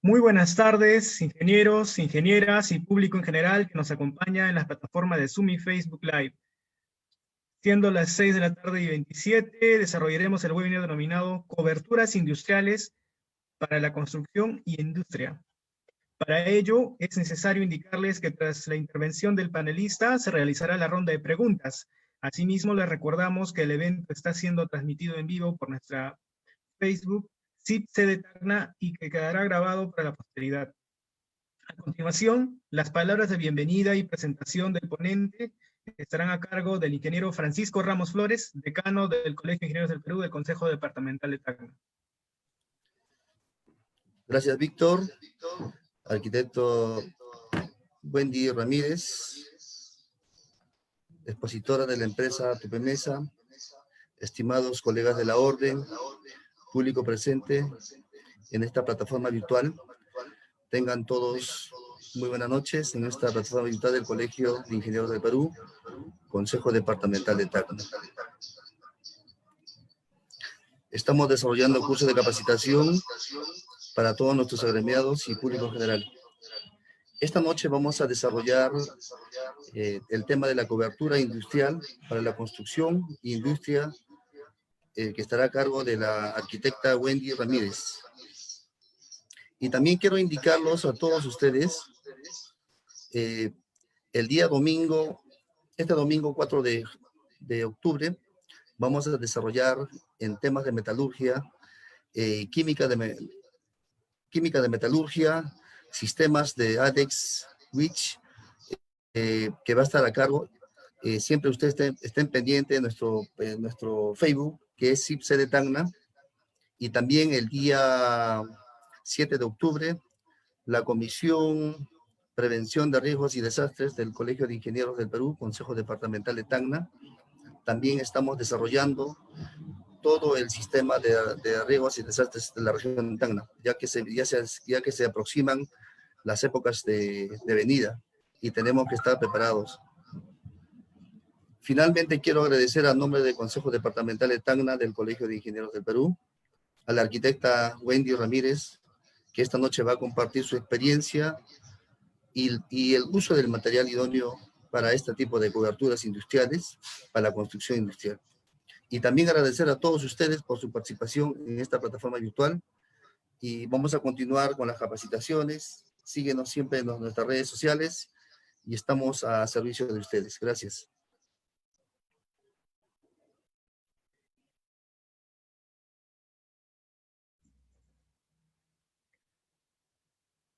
Muy buenas tardes, ingenieros, ingenieras y público en general que nos acompaña en las plataformas de Zoom y Facebook Live. Siendo las 6 de la tarde y 27, desarrollaremos el webinar denominado Coberturas Industriales para la Construcción y Industria. Para ello, es necesario indicarles que tras la intervención del panelista se realizará la ronda de preguntas. Asimismo, les recordamos que el evento está siendo transmitido en vivo por nuestra Facebook, SIP sede Tacna, y que quedará grabado para la posteridad. A continuación, las palabras de bienvenida y presentación del ponente estarán a cargo del ingeniero Francisco Ramos Flores, decano del Colegio de Ingenieros del Perú del Consejo Departamental de Tacna. Gracias, Víctor. Arquitecto Wendy Ramírez, expositora de la empresa Tupemesa, estimados colegas de la orden, público presente en esta plataforma virtual, tengan todos muy buenas noches en esta plataforma virtual del Colegio de Ingenieros del Perú, Consejo Departamental de Tacna. Estamos desarrollando cursos de capacitación para todos nuestros agremiados y público en general. Esta noche vamos a desarrollar el tema de la cobertura industrial para la construcción e industria, que estará a cargo de la arquitecta Wendy Ramírez. Y también quiero indicarlos a todos ustedes, el día domingo, este domingo 4 de octubre, vamos a desarrollar en temas de metalurgia, química de metalurgia, sistemas de ADEX, WICH, que va a estar a cargo. Siempre ustedes estén pendientes de nuestro Facebook, que es SIPC de Tacna, y también el día 7 de octubre, la Comisión Prevención de Riesgos y Desastres del Colegio de Ingenieros del Perú, Consejo Departamental de Tacna. También estamos desarrollando todo el sistema de riesgos y desastres de la región de Tacna, ya que se aproximan las épocas de venida y tenemos que estar preparados. Finalmente, quiero agradecer a nombre del Consejo Departamental de Tacna del Colegio de Ingenieros del Perú, a la arquitecta Wendy Ramírez, que esta noche va a compartir su experiencia y el uso del material idóneo para este tipo de coberturas industriales, para la construcción industrial. Y también agradecer a todos ustedes por su participación en esta plataforma virtual. Y vamos a continuar con las capacitaciones. Síguenos siempre en nuestras redes sociales y estamos a servicio de ustedes. Gracias.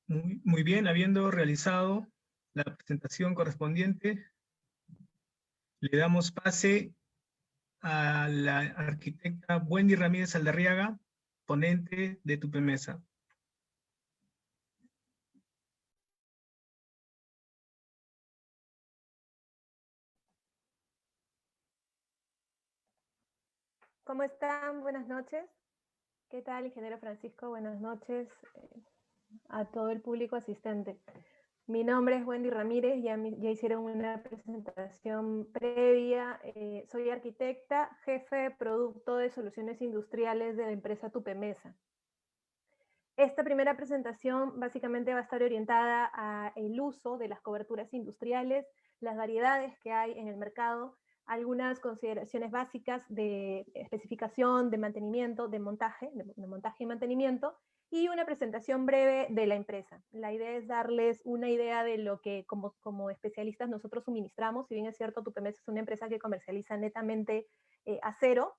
Muy bien, habiendo realizado la presentación correspondiente, le damos pase a la arquitecta Wendy Ramírez Aldarriaga, ponente de Tupemesa. ¿Cómo están? Buenas noches. ¿Qué tal, ingeniero Francisco? Buenas noches a todo el público asistente. Mi nombre es Wendy Ramírez, ya hicieron una presentación previa. Soy arquitecta, jefe de producto de soluciones industriales de la empresa Tupemesa. Esta primera presentación básicamente va a estar orientada al uso de las coberturas industriales, las variedades que hay en el mercado, algunas consideraciones básicas de especificación, de mantenimiento, de montaje y mantenimiento, y una presentación breve de la empresa. La idea es darles una idea de lo que como especialistas nosotros suministramos. Si bien es cierto, Tupemesa es una empresa que comercializa netamente acero,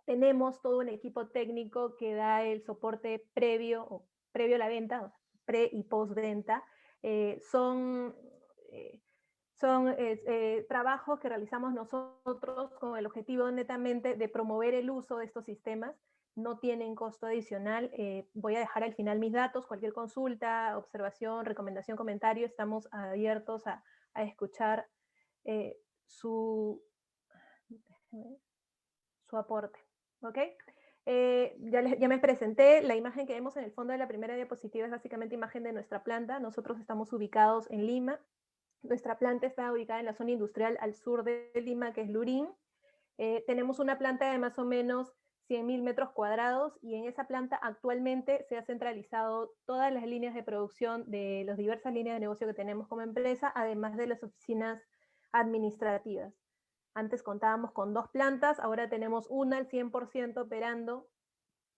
tenemos todo un equipo técnico que da el soporte previo a la venta, o sea, pre y post venta. Son trabajos que realizamos nosotros con el objetivo netamente de promover el uso de estos sistemas. No tienen costo adicional. Voy a dejar al final mis datos. Cualquier consulta, observación, recomendación, comentario, estamos abiertos a escuchar su aporte. ¿Ok? Ya me presenté. La imagen que vemos en el fondo de la primera diapositiva es básicamente imagen de nuestra planta. Nosotros estamos ubicados en Lima. Nuestra planta está ubicada en la zona industrial al sur de Lima, que es Lurín. Tenemos una planta de más o menos 100.000 metros cuadrados, y en esa planta actualmente se ha centralizado todas las líneas de producción de las diversas líneas de negocio que tenemos como empresa, además de las oficinas administrativas. Antes contábamos con 2 plantas, ahora tenemos una al 100% operando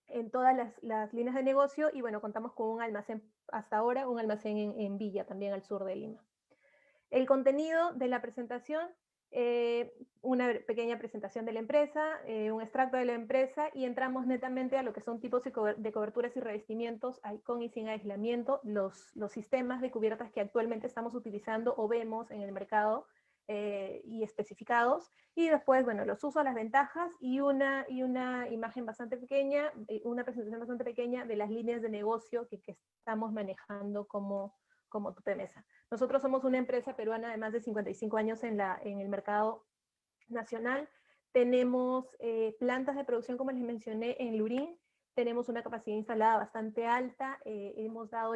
en todas las líneas de negocio, y bueno, contamos con un almacén, hasta ahora, un almacén en Villa, también al sur de Lima. El contenido de la presentación, una pequeña presentación de la empresa, un extracto de la empresa, y entramos netamente a lo que son tipos de coberturas y revestimientos con y sin aislamiento, los sistemas de cubiertas que actualmente estamos utilizando o vemos en el mercado, y especificados, y después, bueno, los usos, las ventajas, y una imagen bastante pequeña, una presentación bastante pequeña de las líneas de negocio que estamos manejando como Tupemesa. Nosotros somos una empresa peruana de más de 55 años en el mercado nacional. Tenemos plantas de producción, como les mencioné, en Lurín. Tenemos una capacidad instalada bastante alta. Hemos dado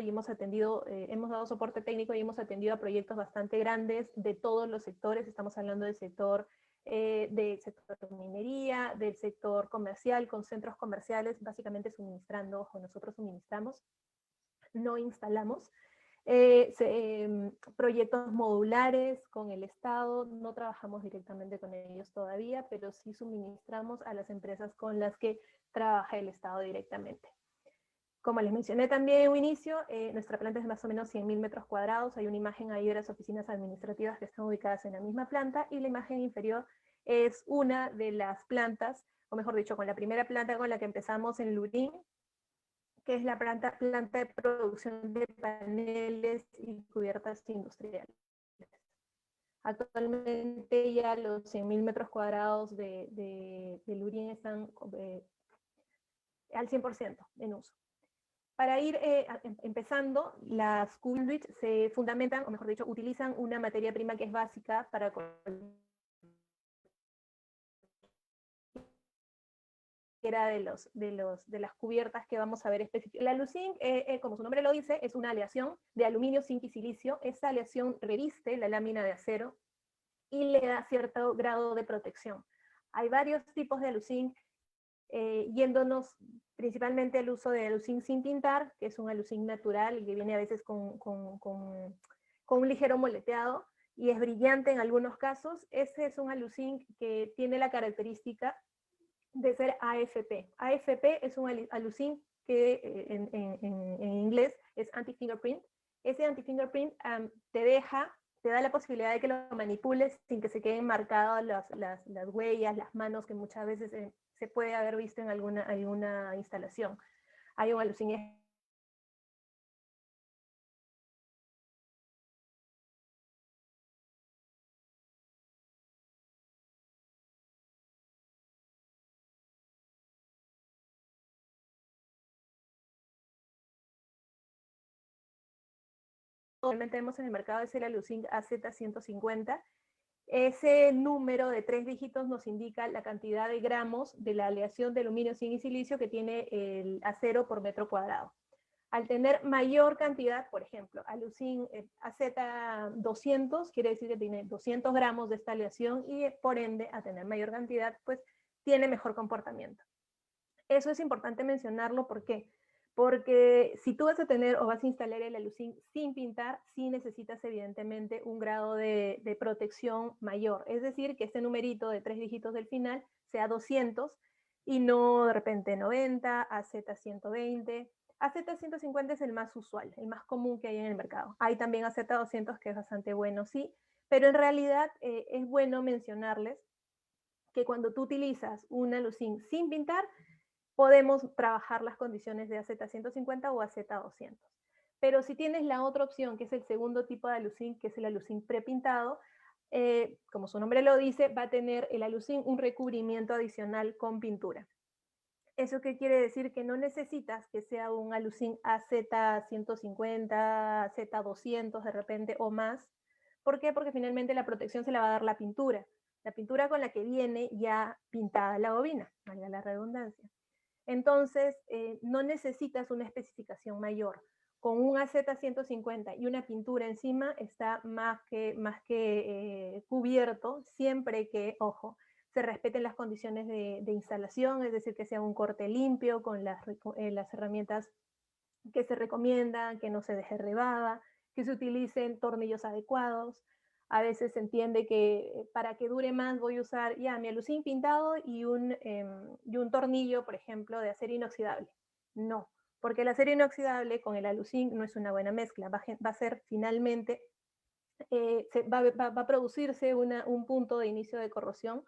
soporte técnico y hemos atendido a proyectos bastante grandes de todos los sectores. Estamos hablando del sector de minería, del sector comercial, con centros comerciales, básicamente suministrando, o nosotros suministramos, no instalamos. Proyectos modulares con el Estado, no trabajamos directamente con ellos todavía, pero sí suministramos a las empresas con las que trabaja el Estado directamente. Como les mencioné también en un inicio, nuestra planta es de más o menos 100.000 metros cuadrados. Hay una imagen ahí de las oficinas administrativas que están ubicadas en la misma planta, y la imagen inferior es una de las plantas, o mejor dicho, con la primera planta con la que empezamos en Lurín, que es la planta de producción de paneles y cubiertas industriales. Actualmente ya los 100.000 metros cuadrados de Lurín están al 100% en uso. Para ir empezando, las Coolbridge se fundamentan, o mejor dicho, utilizan una materia prima que es básica para de las cubiertas que vamos a ver específicamente. La Aluzinc, como su nombre lo dice, es una aleación de aluminio, zinc y silicio. Esta aleación reviste la lámina de acero y le da cierto grado de protección. Hay varios tipos de Aluzinc, yéndonos principalmente al uso de Aluzinc sin pintar, que es un Aluzinc natural y que viene a veces con un ligero moleteado, y es brillante en algunos casos. Este es un Aluzinc que tiene la característica de ser AFP. AFP es un Aluzinc que en inglés es anti-fingerprint. Ese anti-fingerprint te da la posibilidad de que lo manipules sin que se queden marcadas las huellas, las manos, que muchas veces se puede haber visto en alguna instalación. Hay un Aluzinc actualmente vemos en el mercado, es el Aluzinc AZ150. Ese número de 3 dígitos nos indica la cantidad de gramos de la aleación de aluminio, zinc y silicio que tiene el acero por metro cuadrado. Al tener mayor cantidad, por ejemplo, Aluzinc AZ200, quiere decir que tiene 200 gramos de esta aleación, y por ende, a tener mayor cantidad, pues tiene mejor comportamiento. Eso es importante mencionarlo, ¿por qué? Porque si tú vas a tener o vas a instalar el Aluzinc sin pintar, sí necesitas evidentemente un grado de protección mayor. Es decir, que este numerito de 3 dígitos del final sea 200 y no de repente 90, AZ120. AZ150 es el más usual, el más común que hay en el mercado. Hay también AZ200 que es bastante bueno, sí, pero en realidad es bueno mencionarles que cuando tú utilizas un Aluzinc sin pintar, podemos trabajar las condiciones de AZ150 o AZ200. Pero si tienes la otra opción, que es el segundo tipo de Aluzinc, que es el Aluzinc prepintado, como su nombre lo dice, va a tener el Aluzinc un recubrimiento adicional con pintura. ¿Eso qué quiere decir? Que no necesitas que sea un Aluzinc AZ150, AZ200 de repente o más. ¿Por qué? Porque finalmente la protección se la va a dar la pintura con la que viene ya pintada la bobina, valga la redundancia. Entonces, no necesitas una especificación mayor. Con un AZ150 y una pintura encima está más que cubierto, siempre que, ojo, se respeten las condiciones de instalación, es decir, que sea un corte limpio con las herramientas que se recomiendan, que no se deje rebaba, que se utilicen tornillos adecuados. A veces se entiende que para que dure más voy a usar ya mi aluzinc pintado y un tornillo, por ejemplo, de acero inoxidable. No, porque el acero inoxidable con el aluzinc no es una buena mezcla, va a ser finalmente, va a producirse un punto de inicio de corrosión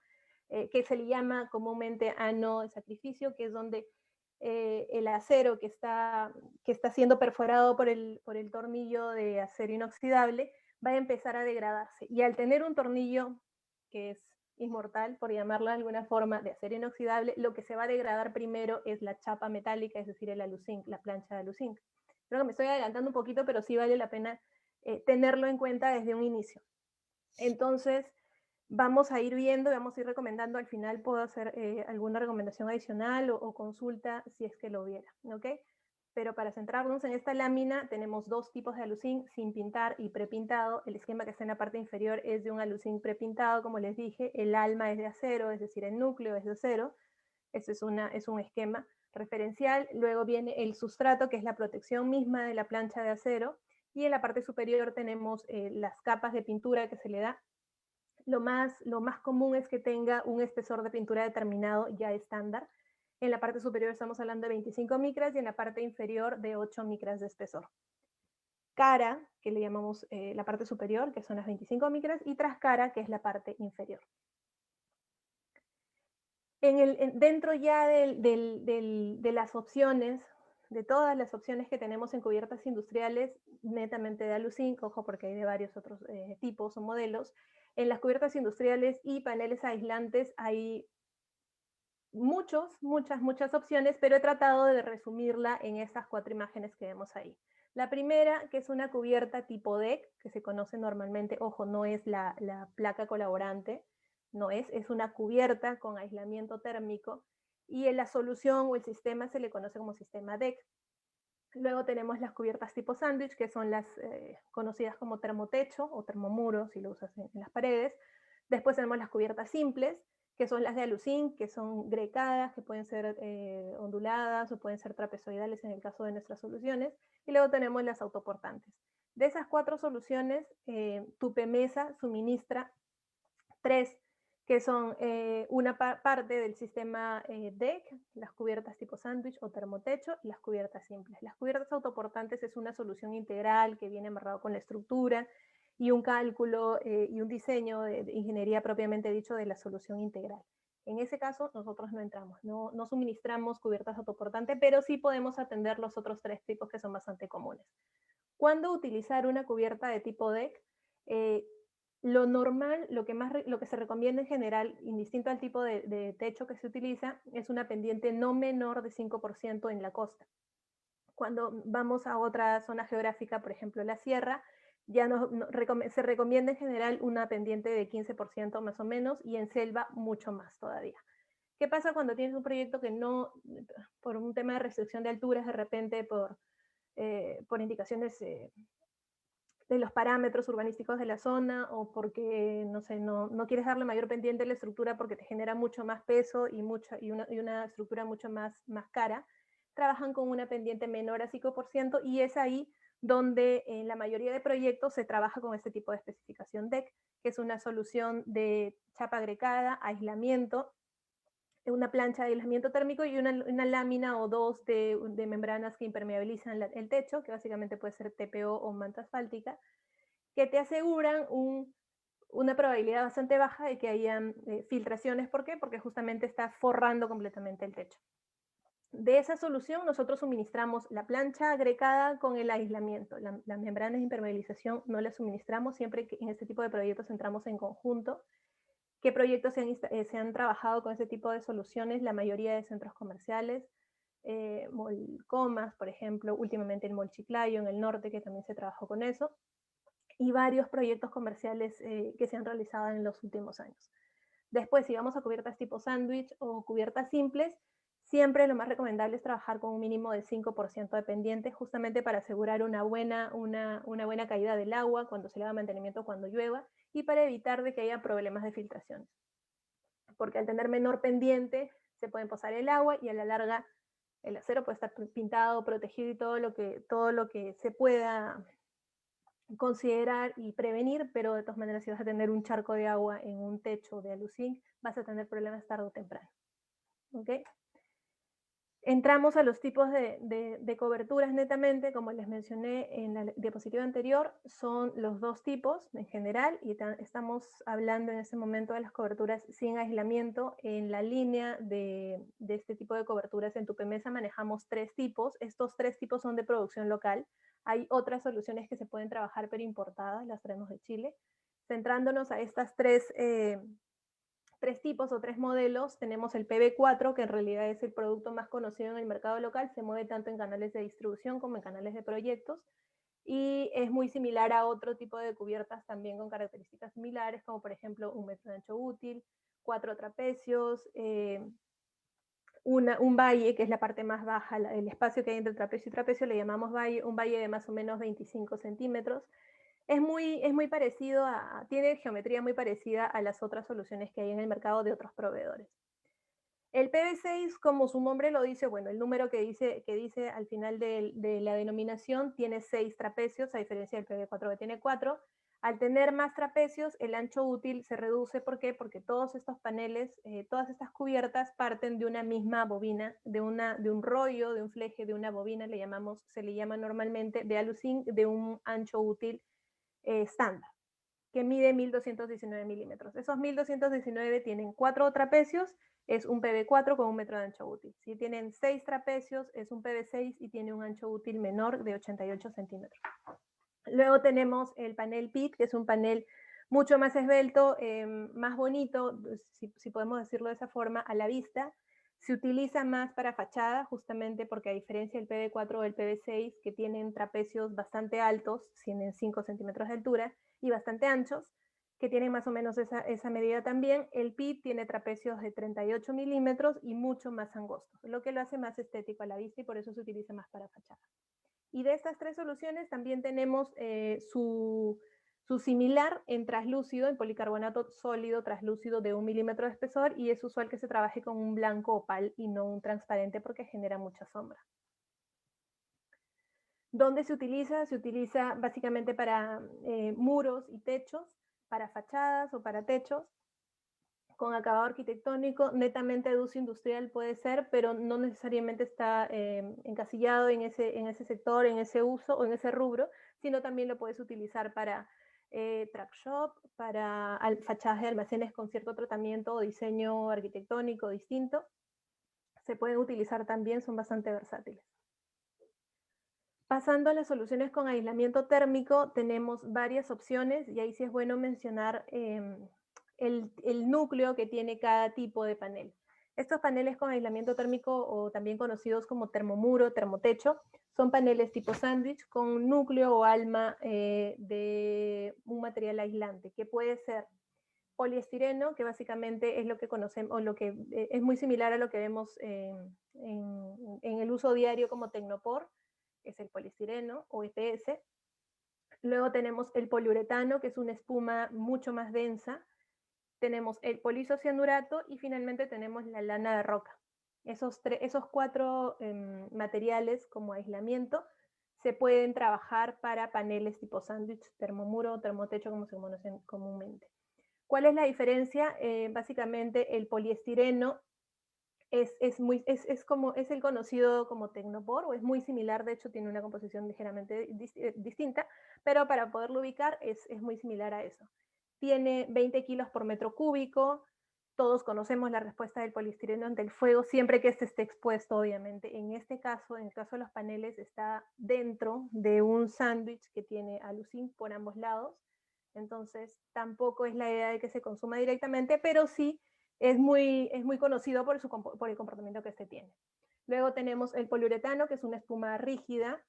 que se le llama comúnmente ano de sacrificio, que es donde el acero que está siendo perforado por el tornillo de acero inoxidable va a empezar a degradarse. Y al tener un tornillo que es inmortal, por llamarlo de alguna forma, de acero inoxidable, lo que se va a degradar primero es la chapa metálica, es decir, el aluzinc, la plancha de aluzinc. Creo que me estoy adelantando un poquito, pero sí vale la pena tenerlo en cuenta desde un inicio. Entonces, vamos a ir viendo, vamos a ir recomendando, al final puedo hacer alguna recomendación adicional o consulta si es que lo hubiera, ¿ok? Pero para centrarnos en esta lámina, tenemos dos tipos de aluzinc, sin pintar y prepintado. El esquema que está en la parte inferior es de un aluzinc prepintado, como les dije, el alma es de acero, es decir, el núcleo es de acero. Ese es un esquema referencial. Luego viene el sustrato, que es la protección misma de la plancha de acero. Y en la parte superior tenemos las capas de pintura que se le da. Lo más común es que tenga un espesor de pintura determinado ya estándar. En la parte superior estamos hablando de 25 micras y en la parte inferior de 8 micras de espesor. Cara, que le llamamos la parte superior, que son las 25 micras, y trascara, que es la parte inferior. Dentro ya de las opciones, de todas las opciones que tenemos en cubiertas industriales, netamente de aluzinc, ojo porque hay de varios otros tipos o modelos, en las cubiertas industriales y paneles aislantes hay muchas opciones, pero he tratado de resumirla en estas 4 imágenes que vemos ahí. La primera, que es una cubierta tipo deck, que se conoce normalmente, ojo, no es la placa colaborante, no es una cubierta con aislamiento térmico, y en la solución o el sistema se le conoce como sistema deck. Luego tenemos las cubiertas tipo sándwich, que son las conocidas como termotecho o termomuro, si lo usas en las paredes. Después tenemos las cubiertas simples, que son las de aluzinc, que son grecadas, que pueden ser onduladas o pueden ser trapezoidales en el caso de nuestras soluciones. Y luego tenemos las autoportantes. De esas 4 soluciones, Tupemesa suministra 3, que son una parte del sistema DEC, las cubiertas tipo sándwich o termotecho, y las cubiertas simples. Las cubiertas autoportantes es una solución integral que viene amarrado con la estructura y un cálculo y un diseño de ingeniería propiamente dicho de la solución integral. En ese caso, nosotros no entramos, no suministramos cubiertas autoportantes, pero sí podemos atender los otros 3 tipos que son bastante comunes. ¿Cuándo utilizar una cubierta de tipo DEC? Lo normal, lo que se recomienda en general, indistinto al tipo de techo que se utiliza, es una pendiente no menor de 5% en la costa. Cuando vamos a otra zona geográfica, por ejemplo la sierra, ya se recomienda en general una pendiente de 15% más o menos, y en selva mucho más todavía. ¿Qué pasa cuando tienes un proyecto que no, por un tema de restricción de alturas, de repente por indicaciones de los parámetros urbanísticos de la zona, o porque, no sé, no quieres darle mayor pendiente a la estructura porque te genera mucho más peso y una estructura mucho más cara, trabajan con una pendiente menor a 5%, y es ahí donde en la mayoría de proyectos se trabaja con este tipo de especificación DEC, que es una solución de chapa agregada, aislamiento, una plancha de aislamiento térmico y una lámina o 2 de membranas que impermeabilizan el techo, que básicamente puede ser TPO o manta asfáltica, que te aseguran una probabilidad bastante baja de que hayan filtraciones. ¿Por qué? Porque justamente está forrando completamente el techo. De esa solución nosotros suministramos la plancha agregada con el aislamiento. Las membranas de impermeabilización no las suministramos, siempre que en este tipo de proyectos entramos en conjunto. ¿Qué proyectos se han trabajado con este tipo de soluciones? La mayoría de centros comerciales, Mall Comas, por ejemplo, últimamente el Mall Chiclayo en el norte, que también se trabajó con eso, y varios proyectos comerciales que se han realizado en los últimos años. Después, si vamos a cubiertas tipo sándwich o cubiertas simples, siempre lo más recomendable es trabajar con un mínimo de 5% de pendiente, justamente para asegurar una buena caída del agua cuando se le haga mantenimiento cuando llueva, y para evitar de que haya problemas de filtraciones. porque al tener menor pendiente se puede posar el agua y a la larga el acero puede estar pintado, protegido y todo lo que se pueda considerar y prevenir, pero de todas maneras si vas a tener un charco de agua en un techo de aluzinc, vas a tener problemas tarde o temprano. ¿Okay? Entramos a los tipos de coberturas netamente, como les mencioné en la diapositiva anterior, son los dos tipos en general, y estamos hablando en este momento de las coberturas sin aislamiento. En la línea de este tipo de coberturas en Tupemesa manejamos 3 tipos, estos 3 tipos son de producción local, hay otras soluciones que se pueden trabajar pero importadas, las traemos de Chile. Centrándonos a estas 3 tipos o 3 modelos, tenemos el PB4, que en realidad es el producto más conocido en el mercado local, se mueve tanto en canales de distribución como en canales de proyectos, y es muy similar a otro tipo de cubiertas también con características similares, como por ejemplo 1 metro de ancho útil, 4 trapecios, un valle, que es la parte más baja, el espacio que hay entre trapecio y trapecio le llamamos valle, un valle de más o menos 25 centímetros, es muy parecido tiene geometría muy parecida a las otras soluciones que hay en el mercado de otros proveedores. El PB6, como su nombre lo dice, bueno, el número que dice al final de la denominación tiene 6 trapecios, a diferencia del PB4 que tiene 4. Al tener más trapecios, el ancho útil se reduce. ¿Por qué? Porque todos estos paneles, todas estas cubiertas parten de una misma bobina, de un rollo, de un fleje, de una bobina, se le llama normalmente de aluzinc, de un ancho útil estándar, que mide 1219 milímetros. Esos 1219 tienen 4 trapecios, es un PB4 con 1 metro de ancho útil. Si tienen 6 trapecios, es un PB6 y tiene un ancho útil menor de 88 centímetros. Luego tenemos el panel PIT, que es un panel mucho más esbelto, más bonito, si podemos decirlo de esa forma, a la vista. Se utiliza más para fachada, justamente porque a diferencia del PB4 o del PB6, que tienen trapecios bastante altos, tienen 5 centímetros de altura, y bastante anchos, que tienen más o menos esa medida también, el PIT tiene trapecios de 38 milímetros y mucho más angostos, lo que lo hace más estético a la vista y por eso se utiliza más para fachada. Y de estas 3 soluciones también tenemos su similar en traslúcido, en policarbonato sólido traslúcido de 1 milímetro de espesor, y es usual que se trabaje con un blanco opal y no un transparente porque genera mucha sombra. ¿Dónde se utiliza? Se utiliza básicamente para muros y techos, para fachadas o para techos, con acabado arquitectónico, netamente de uso industrial puede ser, pero no necesariamente está encasillado en ese sector, en ese uso o en ese rubro, sino también lo puedes utilizar para track shop, para fachadas de almacenes con cierto tratamiento o diseño arquitectónico distinto. Se pueden utilizar también, son bastante versátiles. Pasando a las soluciones con aislamiento térmico, tenemos varias opciones y ahí sí es bueno mencionar el núcleo que tiene cada tipo de panel. Estos paneles con aislamiento térmico, o también conocidos como termomuro, termotecho, son paneles tipo sándwich con núcleo o alma de un material aislante, que puede ser poliestireno, que básicamente es lo que conocemos, o lo que es muy similar a lo que vemos en el uso diario como Tecnopor, es el poliestireno o EPS. Luego tenemos el poliuretano, que es una espuma mucho más densa. Tenemos el poliisocianurato y finalmente tenemos la lana de roca. Esos 4 materiales como aislamiento se pueden trabajar para paneles tipo sándwich, termomuro o termotecho, como se conocen comúnmente. ¿Cuál es la diferencia? Básicamente el poliestireno es el conocido como Tecnopor, o es muy similar, de hecho tiene una composición ligeramente distinta, pero para poderlo ubicar es muy similar a eso. Tiene 20 kilos por metro cúbico, todos conocemos la respuesta del poliestireno ante el fuego, siempre que este esté expuesto, obviamente. En este caso, en el caso de los paneles, está dentro de un sándwich que tiene aluzinc por ambos lados, entonces tampoco es la idea de que se consuma directamente, pero sí es muy conocido por el comportamiento que este tiene. Luego tenemos el poliuretano, que es una espuma rígida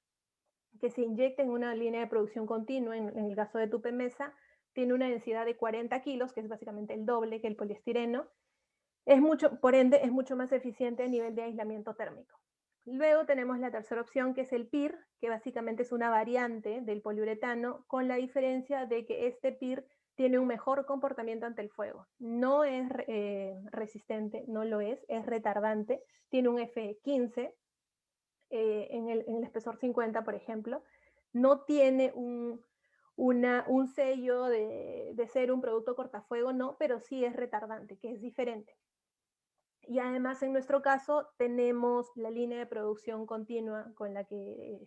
que se inyecta en una línea de producción continua, en el caso de Tupemesa, tiene una densidad de 40 kilos, que es básicamente el doble que el poliestireno, por ende es mucho más eficiente a nivel de aislamiento térmico. Luego tenemos la tercera opción, que es el PIR, que básicamente es una variante del poliuretano, con la diferencia de que este PIR tiene un mejor comportamiento ante el fuego. No es resistente, no lo es retardante, tiene un F15 en el espesor 50, por ejemplo, no tiene un sello de ser un producto cortafuego, no, pero sí es retardante, que es diferente. Y además, en nuestro caso, tenemos la línea de producción continua con la que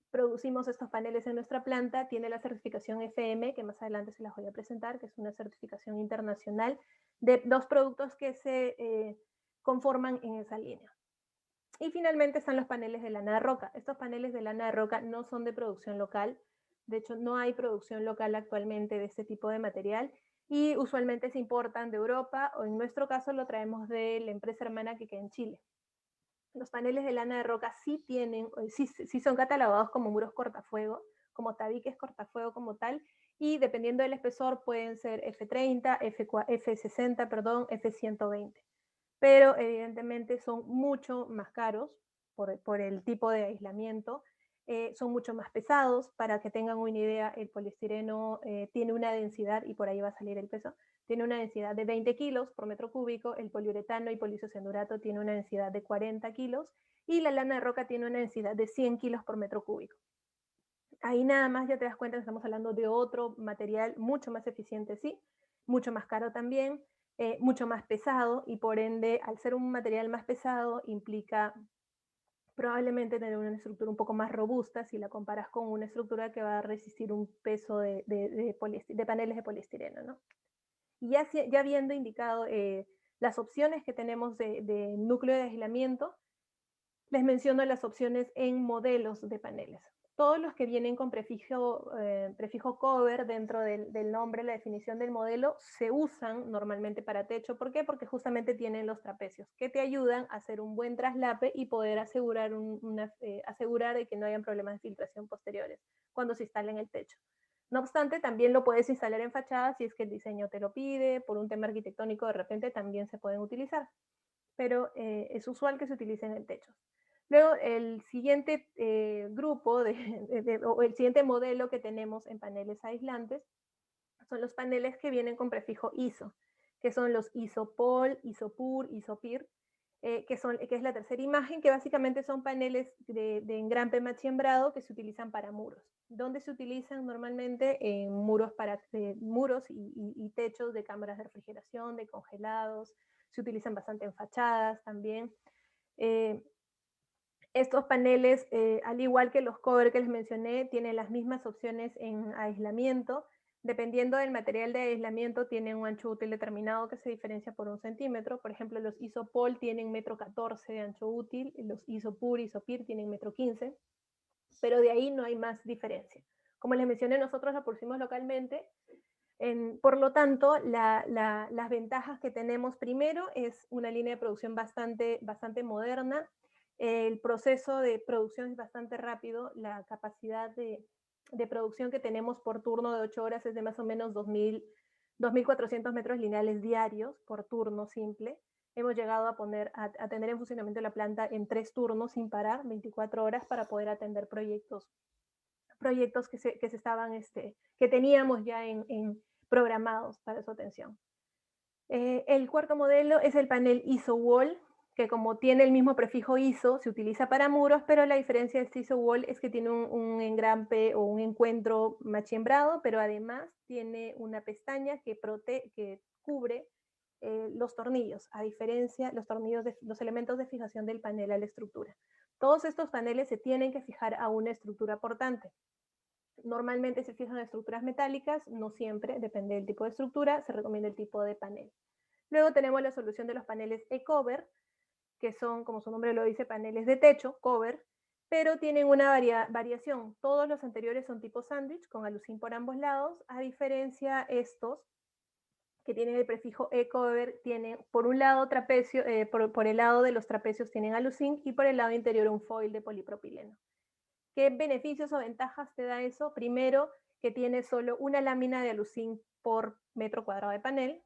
producimos estos paneles en nuestra planta, tiene la certificación FM, que más adelante se las voy a presentar, que es una certificación internacional de los productos que se conforman en esa línea. Y finalmente están los paneles de lana de roca. Estos paneles de lana de roca no son de producción local. De hecho, no hay producción local actualmente de este tipo de material y usualmente se importan de Europa o en nuestro caso lo traemos de la empresa hermana que queda en Chile. Los paneles de lana de roca sí son catalogados como muros cortafuego, como tabiques cortafuego como tal, y dependiendo del espesor pueden ser F30, F60, perdón, F120. Pero evidentemente son mucho más caros por el tipo de aislamiento, son mucho más pesados. Para que tengan una idea, el poliestireno tiene una densidad, y por ahí va a salir el peso, tiene una densidad de 20 kilos por metro cúbico, el poliuretano y poliisocianurato tiene una densidad de 40 kilos, y la lana de roca tiene una densidad de 100 kilos por metro cúbico. Ahí nada más ya te das cuenta que estamos hablando de otro material mucho más eficiente, sí, mucho más caro también, mucho más pesado, y por ende, al ser un material más pesado, implica probablemente tener una estructura un poco más robusta si la comparas con una estructura que va a resistir un peso de paneles de poliestireno, ¿no? Y ya habiendo indicado las opciones que tenemos de núcleo de aislamiento, les menciono las opciones en modelos de paneles. Todos los que vienen con prefijo cover dentro del nombre, la definición del modelo, se usan normalmente para techo. ¿Por qué? Porque justamente tienen los trapecios, que te ayudan a hacer un buen traslape y poder asegurar de que no hayan problemas de filtración posteriores cuando se instala en el techo. No obstante, también lo puedes instalar en fachada si es que el diseño te lo pide, por un tema arquitectónico de repente también se pueden utilizar, pero es usual que se utilice en el techo. Luego, el siguiente grupo o el siguiente modelo que tenemos en paneles aislantes son los paneles que vienen con prefijo ISO, que son los ISOPOL, ISOPUR, ISOPIR, que es la tercera imagen, que básicamente son paneles de engrampe machiembrado que se utilizan para muros. ¿Dónde se utilizan normalmente? En muros y techos de cámaras de refrigeración, de congelados, se utilizan bastante en fachadas también. Estos paneles, al igual que los cover que les mencioné, tienen las mismas opciones en aislamiento. Dependiendo del material de aislamiento, tienen un ancho útil determinado que se diferencia por 1 centímetro. Por ejemplo, los ISOPOL tienen 1,14 m de ancho útil, los ISOPUR, ISOPIR tienen 1,15 m, pero de ahí no hay más diferencia. Como les mencioné, nosotros la producimos localmente. Por lo tanto, las ventajas que tenemos primero es una línea de producción bastante moderna. El proceso de producción es bastante rápido. La capacidad de producción que tenemos por turno de 8 horas es de más o menos 2.400 metros lineales diarios por turno simple. Hemos llegado a tener en funcionamiento la planta en 3 turnos sin parar, 24 horas, para poder atender proyectos que teníamos ya programados para su atención. El cuarto modelo es el panel ISOWall, que como tiene el mismo prefijo ISO, se utiliza para muros, pero la diferencia de este ISOWall es que tiene un engrampe o un encuentro machiembrado, pero además tiene una pestaña que cubre los tornillos, a diferencia los elementos de fijación del panel a la estructura. Todos estos paneles se tienen que fijar a una estructura portante. Normalmente se fijan estructuras metálicas, no siempre, depende del tipo de estructura, se recomienda el tipo de panel. Luego tenemos la solución de los paneles E-Cover, que son, como su nombre lo dice, paneles de techo, cover, pero tienen una variación. Todos los anteriores son tipo sándwich, con alucín por ambos lados, a diferencia estos, que tienen el prefijo E-Cover, tienen por un lado trapecio, por el lado de los trapecios tienen alucín, y por el lado interior un foil de polipropileno. ¿Qué beneficios o ventajas te da eso? Primero, que tiene solo una lámina de alucín por metro cuadrado de panel,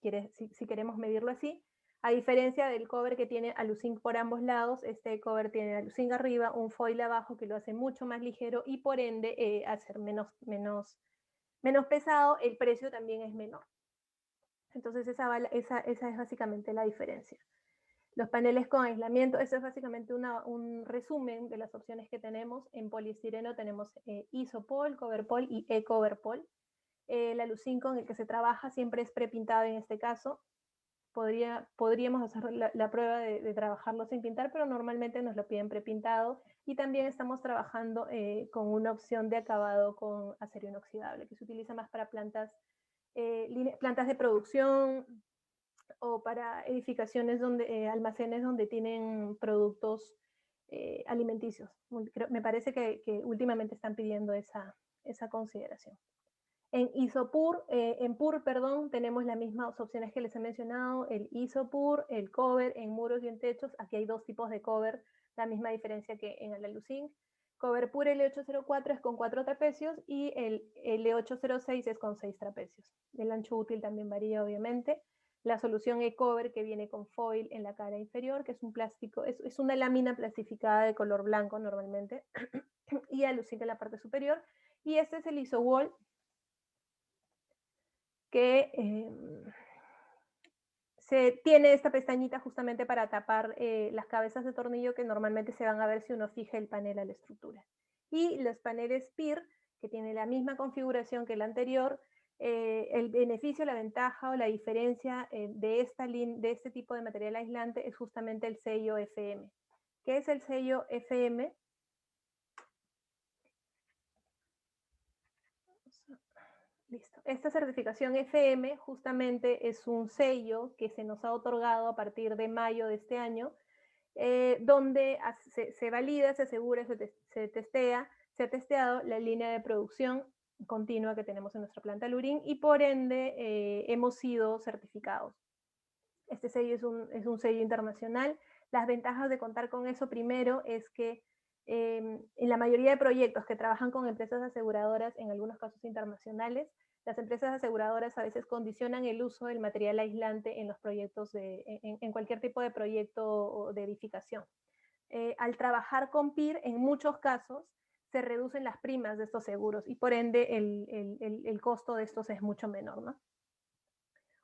si queremos medirlo así, a diferencia del cover que tiene alucín por ambos lados. Este cover tiene alucín arriba, un foil abajo que lo hace mucho más ligero y por ende, al ser menos pesado, el precio también es menor. Entonces esa es básicamente la diferencia. Los paneles con aislamiento, eso es básicamente un resumen de las opciones que tenemos. En poliestireno tenemos Isopol, Coverpol y E-Coverpol. El aluzinc con el que se trabaja siempre es prepintado en este caso. Podríamos hacer la prueba de trabajarlo sin pintar, pero normalmente nos lo piden prepintado. Y también estamos trabajando con una opción de acabado con acero inoxidable, que se utiliza más para plantas de producción, o para edificaciones almacenes donde tienen productos alimenticios. Me parece que últimamente están pidiendo esa consideración. En PUR, tenemos las mismas opciones que les he mencionado, el Isopur, el cover en muros y en techos. Aquí hay dos tipos de cover, la misma diferencia que en el aluzinc. Cover PUR L804 es con 4 trapecios y el L806 es con 6 trapecios. El ancho útil también varía, obviamente. La solución E-Cover, que viene con foil en la cara inferior, que es un plástico, es una lámina plastificada de color blanco normalmente, y aluzinc en la parte superior. Y este es el IsoWall, que se tiene esta pestañita justamente para tapar las cabezas de tornillo que normalmente se van a ver si uno fija el panel a la estructura. Y los paneles PIR, que tiene la misma configuración que el anterior, el beneficio, la ventaja o la diferencia de este tipo de material aislante es justamente el sello FM. ¿Qué es el sello FM? Listo. Esta certificación FM justamente es un sello que se nos ha otorgado a partir de mayo de este año, donde se valida, se asegura, se testea, se ha testeado la línea de producción continua que tenemos en nuestra planta Lurín y por ende hemos sido certificados. Este sello es un sello internacional. Las ventajas de contar con eso, primero, es que en la mayoría de proyectos que trabajan con empresas aseguradoras, en algunos casos internacionales, las empresas aseguradoras a veces condicionan el uso del material aislante en los proyectos, en cualquier tipo de proyecto de edificación. Al trabajar con PIR, en muchos casos, se reducen las primas de estos seguros y por ende el costo de estos es mucho menor, ¿no?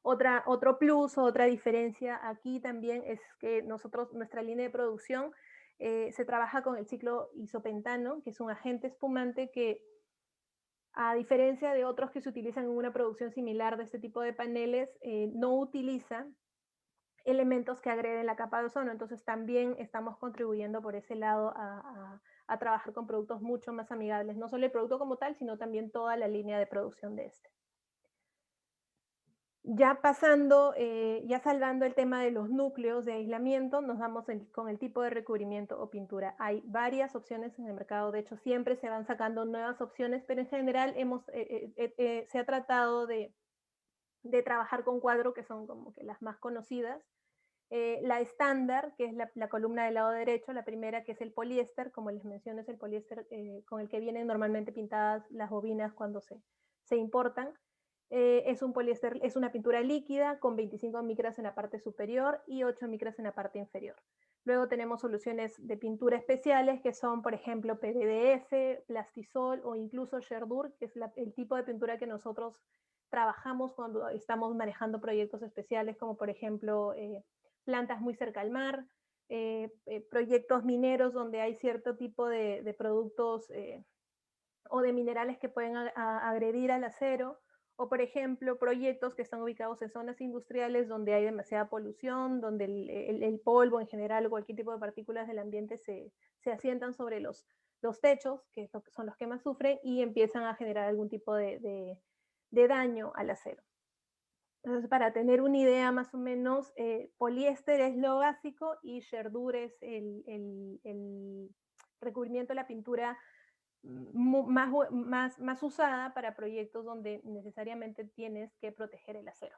Otro plus o otra diferencia aquí también es que nuestra línea de producción se trabaja con el ciclo isopentano, que es un agente espumante que, a diferencia de otros que se utilizan en una producción similar de este tipo de paneles, no utiliza elementos que agreden la capa de ozono. Entonces también estamos contribuyendo por ese lado a trabajar con productos mucho más amigables, no solo el producto como tal, sino también toda la línea de producción de este. Ya pasando, ya salvando el tema de los núcleos de aislamiento, nos vamos con el tipo de recubrimiento o pintura. Hay varias opciones en el mercado, de hecho siempre se van sacando nuevas opciones, pero en general se ha tratado de trabajar con 4 que son como que las más conocidas. La estándar, que es la columna del lado derecho, la primera, que es el poliéster, como les menciono, es el poliéster con el que vienen normalmente pintadas las bobinas cuando se importan. Es un poliéster, es una pintura líquida con 25 micras en la parte superior y 8 micras en la parte inferior. Luego tenemos soluciones de pintura especiales que son, por ejemplo, PVDF, Plastisol o incluso Sherdur, que es el tipo de pintura que nosotros trabajamos cuando estamos manejando proyectos especiales, como por ejemplo plantas muy cerca al mar, proyectos mineros donde hay cierto tipo de productos o de minerales que pueden agredir al acero, o por ejemplo proyectos que están ubicados en zonas industriales donde hay demasiada polución, donde el polvo en general o cualquier tipo de partículas del ambiente se asientan sobre los techos, que son los que más sufren, y empiezan a generar algún tipo de daño al acero. Entonces, para tener una idea más o menos, poliéster es lo básico y Sherdur es el recubrimiento de la pintura más usada para proyectos donde necesariamente tienes que proteger el acero.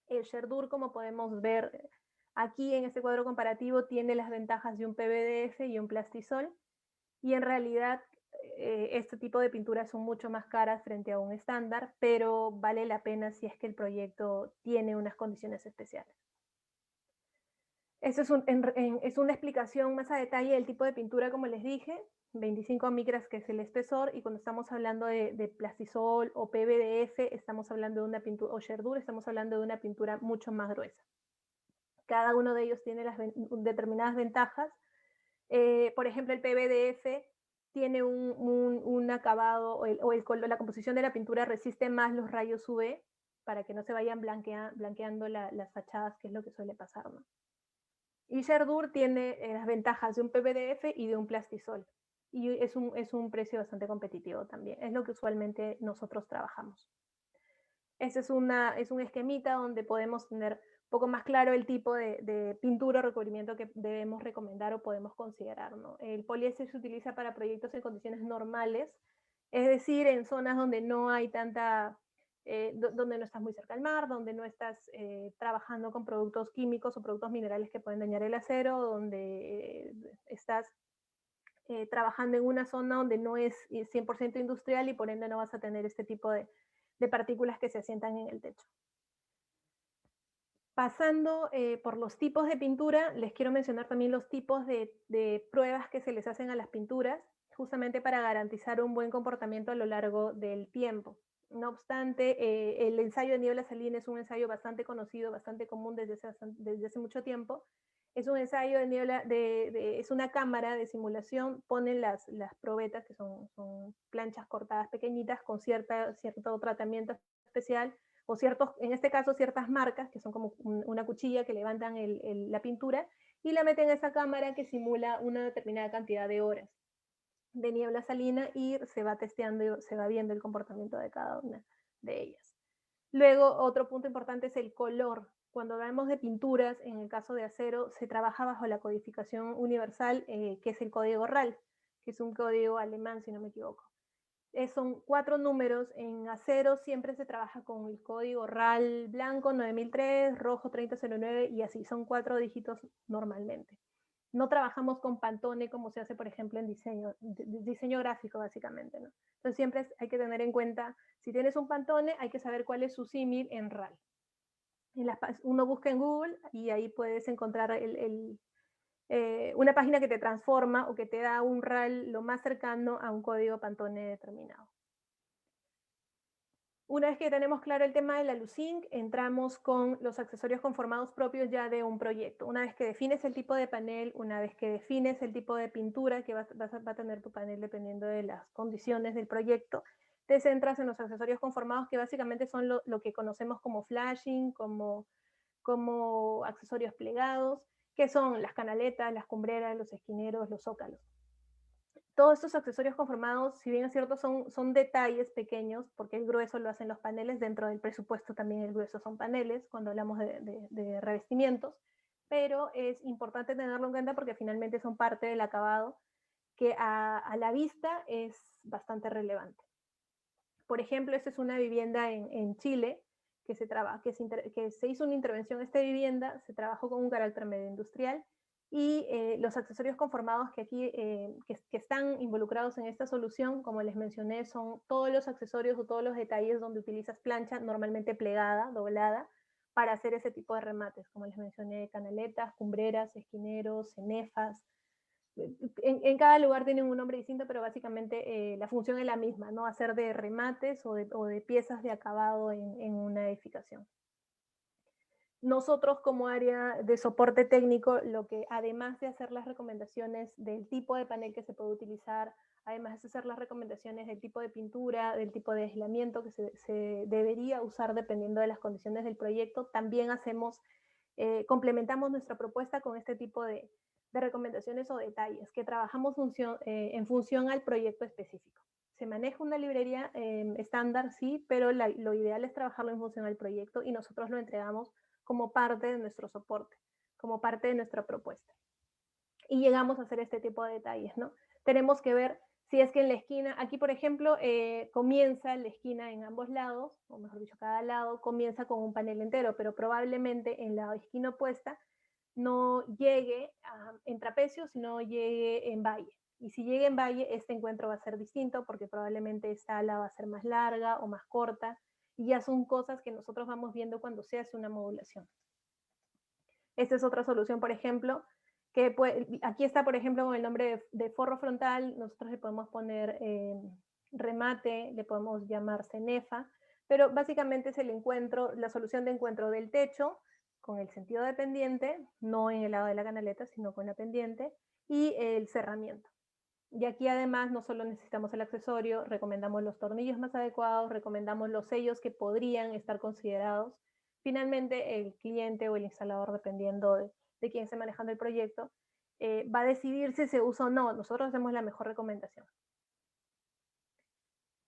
El Sherdur, como podemos ver aquí en este cuadro comparativo, tiene las ventajas de un PVDF y un Plastisol, y en realidad este tipo de pinturas son mucho más caras frente a un estándar, pero vale la pena si es que el proyecto tiene unas condiciones especiales. Esto es una explicación más a detalle del tipo de pintura, como les dije, 25 micras, que es el espesor, y cuando estamos hablando de plastisol o PVDF, estamos hablando de una pintura, o Sherdur, estamos hablando de una pintura mucho más gruesa. Cada uno de ellos tiene las determinadas ventajas. Por ejemplo, el PVDF tiene un acabado, la composición de la pintura resiste más los rayos UV para que no se vayan blanqueando las fachadas, que es lo que suele pasar, ¿no? Y Sherdur tiene las ventajas de un PVDF y de un plastisol. Y es un precio bastante competitivo también. Es lo que usualmente nosotros trabajamos. Este es un esquemita donde podemos tener un poco más claro el tipo de pintura o recubrimiento que debemos recomendar o podemos considerar, ¿no? El poliéster se utiliza para proyectos en condiciones normales, es decir, en zonas donde no hay tanta, donde no estás muy cerca al mar, donde no estás trabajando con productos químicos o productos minerales que pueden dañar el acero, donde estás trabajando en una zona donde no es 100% industrial y por ende no vas a tener este tipo de partículas que se asientan en el techo. Pasando por los tipos de pintura, les quiero mencionar también los tipos de pruebas que se les hacen a las pinturas, justamente para garantizar un buen comportamiento a lo largo del tiempo. No obstante, el ensayo de niebla salina es un ensayo bastante conocido, bastante común desde hace mucho tiempo. Es un ensayo de niebla, es una cámara de simulación, ponen las probetas, que son planchas cortadas pequeñitas con cierto tratamiento especial, o en este caso ciertas marcas, que son como una cuchilla que levantan la pintura, y la meten en esa cámara que simula una determinada cantidad de horas de niebla salina y se va testeando, se va viendo el comportamiento de cada una de ellas. Luego, otro punto importante es el color. Cuando hablamos de pinturas, en el caso de acero, se trabaja bajo la codificación universal, que es el código RAL, que es un código alemán, si no me equivoco. Son 4 números. En acero siempre se trabaja con el código RAL blanco 9003, rojo 3009 y así, son 4 dígitos normalmente. No trabajamos con Pantone como se hace, por ejemplo, en diseño gráfico, básicamente, ¿no? Entonces siempre hay que tener en cuenta, si tienes un Pantone, hay que saber cuál es su símil en RAL. Uno busca en Google y ahí puedes encontrar una página que te transforma o que te da un RAL lo más cercano a un código Pantone determinado. Una vez que tenemos claro el tema de la Luzinc, entramos con los accesorios conformados propios ya de un proyecto. Una vez que defines el tipo de panel, una vez que defines el tipo de pintura que va a tener tu panel dependiendo de las condiciones del proyecto, te centras en los accesorios conformados, que básicamente son lo que conocemos como flashing, como accesorios plegados, que son las canaletas, las cumbreras, los esquineros, los zócalos. Todos estos accesorios conformados, si bien es cierto, son detalles pequeños, porque el grueso lo hacen los paneles, dentro del presupuesto también el grueso son paneles, cuando hablamos de revestimientos, pero es importante tenerlo en cuenta porque finalmente son parte del acabado que a la vista es bastante relevante. Por ejemplo, esta es una vivienda en Chile, que se hizo una intervención en esta vivienda, se trabajó con un carácter medio industrial, y los accesorios conformados que aquí que están involucrados en esta solución, como les mencioné, son todos los accesorios o todos los detalles donde utilizas plancha, normalmente plegada, doblada, para hacer ese tipo de remates, como les mencioné, canaletas, cumbreras, esquineros, cenefas. En cada lugar tienen un nombre distinto, pero básicamente la función es la misma, ¿no? Hacer de remates o de piezas de acabado en una edificación. Nosotros como área de soporte técnico, lo que además de hacer las recomendaciones del tipo de panel que se puede utilizar, además de hacer las recomendaciones del tipo de pintura, del tipo de aislamiento que se debería usar dependiendo de las condiciones del proyecto, también complementamos nuestra propuesta con este tipo de recomendaciones o detalles que trabajamos en función al proyecto específico. Se maneja una librería estándar, sí, pero lo ideal es trabajarlo en función al proyecto y nosotros lo entregamos como parte de nuestro soporte, como parte de nuestra propuesta. Y llegamos a hacer este tipo de detalles, ¿no? Tenemos que ver si es que en la esquina, aquí por ejemplo, comienza la esquina en ambos lados, o mejor dicho, cada lado comienza con un panel entero, pero probablemente en la esquina opuesta no llegue en trapecio, sino llegue en valle. Y si llega en valle, este encuentro va a ser distinto porque probablemente esta ala va a ser más larga o más corta, y ya son cosas que nosotros vamos viendo cuando se hace una modulación. Esta es otra solución, por ejemplo, que aquí está, por ejemplo, con el nombre de forro frontal. Nosotros le podemos poner remate, le podemos llamar cenefa, pero básicamente es la solución de encuentro del techo con el sentido de pendiente, no en el lado de la canaleta, sino con la pendiente, y el cerramiento. Y aquí además no solo necesitamos el accesorio, recomendamos los tornillos más adecuados, recomendamos los sellos que podrían estar considerados. Finalmente, el cliente o el instalador, dependiendo de quién esté manejando el proyecto, va a decidir si se usa o no. Nosotros hacemos la mejor recomendación.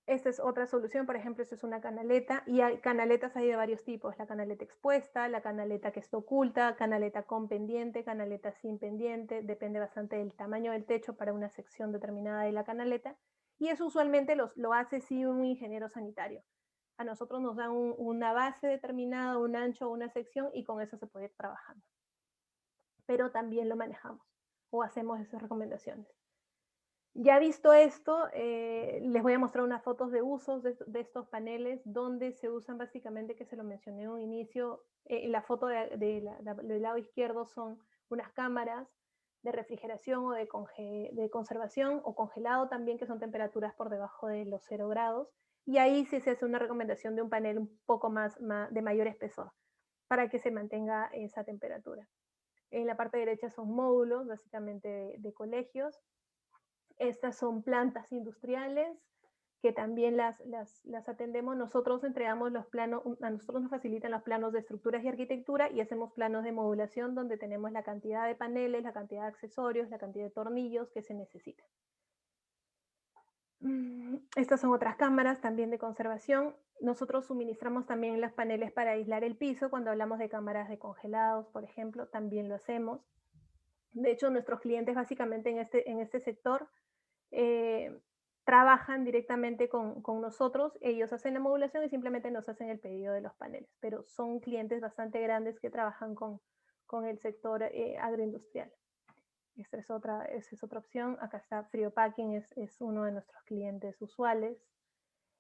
Esta es otra solución, por ejemplo, esta es una canaleta, y hay canaletas hay de varios tipos: la canaleta expuesta, la canaleta que está oculta, canaleta con pendiente, canaleta sin pendiente, depende bastante del tamaño del techo para una sección determinada de la canaleta, y eso usualmente lo hace sí un ingeniero sanitario. A nosotros nos dan una base determinada, un ancho o una sección, y con eso se puede ir trabajando. Pero también lo manejamos o hacemos esas recomendaciones. Ya visto esto, les voy a mostrar unas fotos de usos de estos paneles, donde se usan básicamente, que se lo mencioné en un inicio. La foto del lado izquierdo son unas cámaras de refrigeración o de conservación, o congelado también, que son temperaturas por debajo de los 0 grados. Y ahí sí se hace una recomendación de un panel un poco de mayor espesor, para que se mantenga esa temperatura. En la parte derecha son módulos, básicamente de colegios. Estas son plantas industriales que también las atendemos. Nosotros entregamos los planos, a nosotros nos facilitan los planos de estructuras y arquitectura, y hacemos planos de modulación donde tenemos la cantidad de paneles, la cantidad de accesorios, la cantidad de tornillos que se necesitan. Estas son otras cámaras también de conservación. Nosotros suministramos también los paneles para aislar el piso. Cuando hablamos de cámaras de congelados, por ejemplo, también lo hacemos. De hecho, nuestros clientes básicamente en este sector trabajan directamente con nosotros. Ellos hacen la modulación y simplemente nos hacen el pedido de los paneles, pero son clientes bastante grandes que trabajan con el sector agroindustrial. Esa es otra opción. Acá está Friopacking, es uno de nuestros clientes usuales.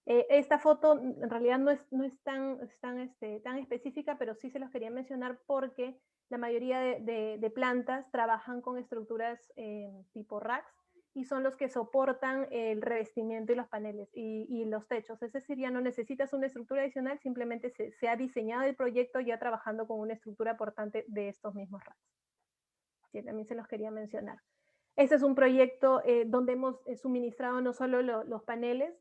Esta foto en realidad no es tan específica, pero sí se los quería mencionar porque la mayoría de plantas trabajan con estructuras tipo racks, y son los que soportan el revestimiento y los paneles y los techos. Es decir, ya no necesitas una estructura adicional, simplemente se ha diseñado el proyecto ya trabajando con una estructura portante de estos mismos racks. Sí, también se los quería mencionar. Este es un proyecto donde hemos suministrado no solo los paneles,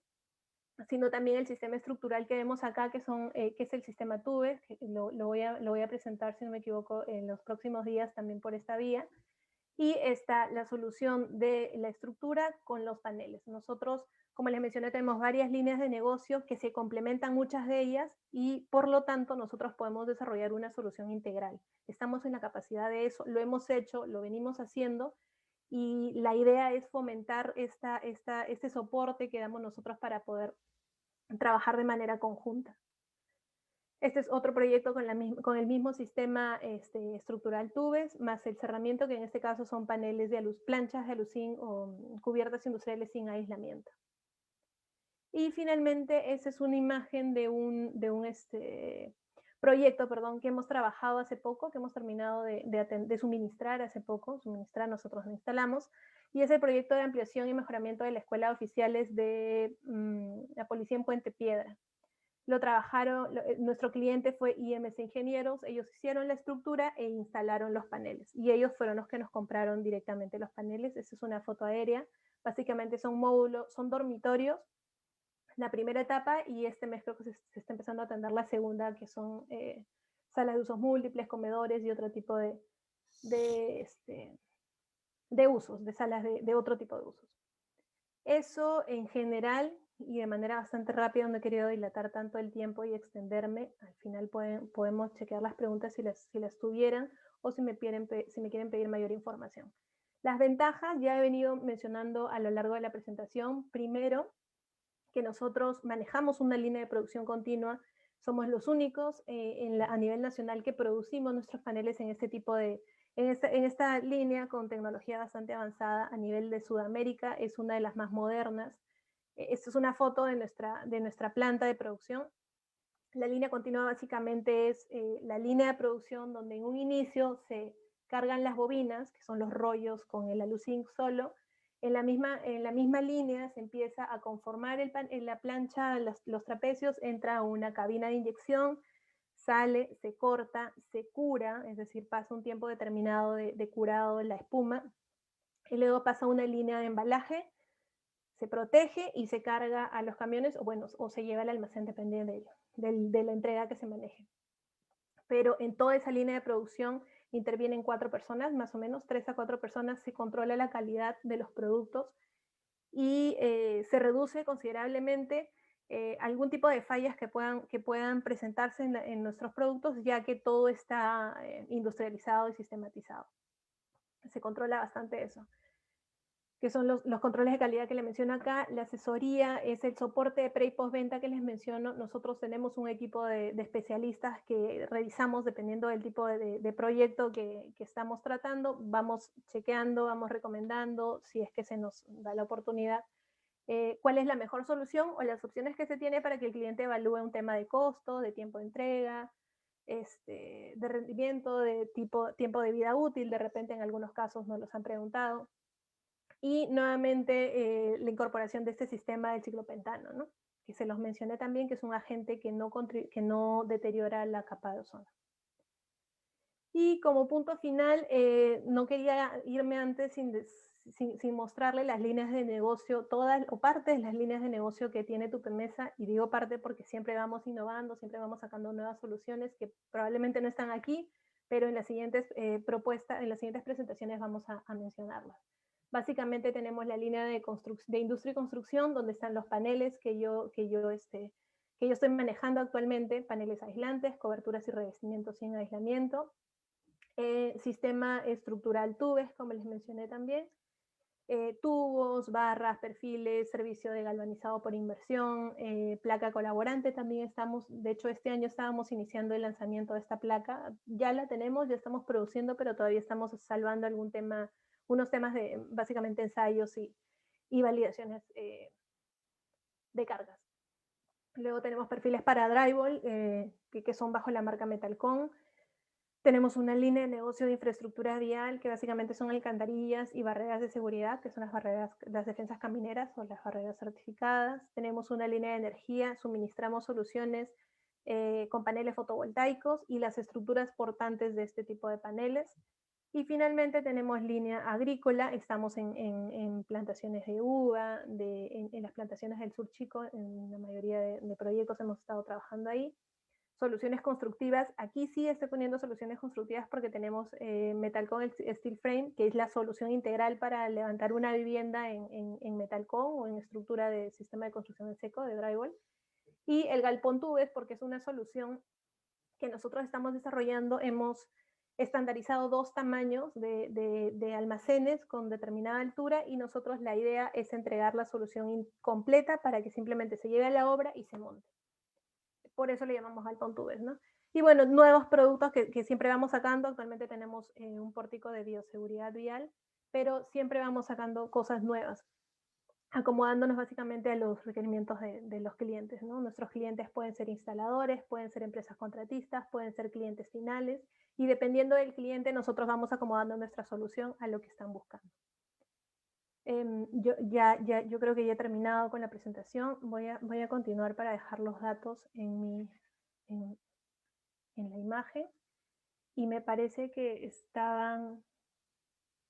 sino también el sistema estructural que vemos acá, que es el sistema TUBES, que lo voy a presentar, si no me equivoco, en los próximos días también por esta vía. Y está la solución de la estructura con los paneles. Nosotros, como les mencioné, tenemos varias líneas de negocio que se complementan, muchas de ellas, y por lo tanto nosotros podemos desarrollar una solución integral. Estamos en la capacidad de eso, lo hemos hecho, lo venimos haciendo, y la idea es fomentar este soporte que damos nosotros para poder trabajar de manera conjunta. Este es otro proyecto con el mismo sistema estructural TUBES, más el cerramiento, que en este caso son paneles planchas de alucín o cubiertas industriales sin aislamiento. Y finalmente, esa es una imagen de un proyecto, que hemos trabajado hace poco, que hemos terminado de suministrar hace poco. Nosotros lo instalamos, y es el proyecto de ampliación y mejoramiento de la Escuela de Oficiales de la Policía en Puente Piedra. Lo trabajaron, nuestro cliente fue IMC Ingenieros. Ellos hicieron la estructura e instalaron los paneles, y ellos fueron los que nos compraron directamente los paneles. Esta es una foto aérea. Básicamente son módulos, son dormitorios, la primera etapa, y este mes creo que se está empezando a atender la segunda, que son salas de usos múltiples, comedores y otro tipo de usos, de salas de otro tipo de usos. Eso en general, y de manera bastante rápida, no he querido dilatar tanto el tiempo y extenderme. Al final podemos chequear las preguntas si las tuvieran, o si me quieren pedir mayor información. Las ventajas ya he venido mencionando a lo largo de la presentación. Primero, que nosotros manejamos una línea de producción continua. Somos los únicos a nivel nacional que producimos nuestros paneles en esta línea, con tecnología bastante avanzada a nivel de Sudamérica. Es una de las más modernas. Esta es una foto de nuestra planta de producción. La línea continua básicamente es la línea de producción donde en un inicio se cargan las bobinas, que son los rollos con el aluzinc solo. En la misma línea se empieza a conformar en la plancha, los trapecios, entra a una cabina de inyección, sale, se corta, se cura, es decir, pasa un tiempo determinado de curado de la espuma, y luego pasa a una línea de embalaje, se protege y se carga a los camiones, o se lleva al almacén, depende de la entrega que se maneje. Pero en toda esa línea de producción intervienen 4 personas, más o menos 3 a 4 personas, se controla la calidad de los productos y se reduce considerablemente algún tipo de fallas que puedan presentarse en nuestros productos, ya que todo está industrializado y sistematizado. Se controla bastante eso, que son los controles de calidad que les menciono acá. La asesoría es el soporte de pre y postventa que les menciono. Nosotros tenemos un equipo de especialistas que revisamos dependiendo del tipo de proyecto que estamos tratando. Vamos chequeando, vamos recomendando, si es que se nos da la oportunidad, cuál es la mejor solución o las opciones que se tiene para que el cliente evalúe un tema de costo, de tiempo de entrega, de rendimiento, de tiempo de vida útil. De repente en algunos casos nos los han preguntado. Y nuevamente la incorporación de este sistema del ciclopentano, ¿no? Que se los mencioné también, que es un agente que no deteriora la capa de ozono. Y como punto final, no quería irme antes sin mostrarle las líneas de negocio, todas o partes de las líneas de negocio que tiene Tupemesa, y digo parte porque siempre vamos innovando, siempre vamos sacando nuevas soluciones que probablemente no están aquí, pero en las siguientes propuestas, en las siguientes presentaciones vamos a mencionarlas. Básicamente tenemos la línea de industria y construcción, donde están los paneles que yo estoy manejando actualmente, paneles aislantes, coberturas y revestimientos sin aislamiento, sistema estructural tubes, como les mencioné también, tubos, barras, perfiles, servicio de galvanizado por inversión, placa colaborante también estamos, de hecho este año estábamos iniciando el lanzamiento de esta placa, ya la tenemos, ya estamos produciendo, pero todavía estamos salvando unos temas de básicamente ensayos y validaciones de cargas. Luego tenemos perfiles para drywall, que son bajo la marca Metalcon. Tenemos una línea de negocio de infraestructura vial, que básicamente son alcantarillas y barreras de seguridad, que son las defensas camineras o las barreras certificadas. Tenemos una línea de energía, suministramos soluciones con paneles fotovoltaicos y las estructuras portantes de este tipo de paneles. Y finalmente tenemos línea agrícola, estamos en plantaciones de uva, en las plantaciones del Sur Chico, en la mayoría de proyectos hemos estado trabajando ahí. Soluciones constructivas, aquí sí estoy poniendo soluciones constructivas porque tenemos Metalcon Steel Frame, que es la solución integral para levantar una vivienda en Metalcon o en estructura de sistema de construcción en seco, de drywall. Y el galpón tubes, porque es una solución que nosotros estamos desarrollando. Hemos estandarizado 2 tamaños de almacenes con determinada altura, y nosotros la idea es entregar la solución completa para que simplemente se lleve a la obra y se monte. Por eso le llamamos galpón tubes, ¿no? Y bueno, nuevos productos que siempre vamos sacando. Actualmente tenemos un pórtico de bioseguridad vial, pero siempre vamos sacando cosas nuevas, acomodándonos básicamente a los requerimientos de los clientes, ¿no? Nuestros clientes pueden ser instaladores, pueden ser empresas contratistas, pueden ser clientes finales, y dependiendo del cliente nosotros vamos acomodando nuestra solución a lo que están buscando. Yo creo que ya he terminado con la presentación. Voy a continuar para dejar los datos en la imagen, y me parece que estaban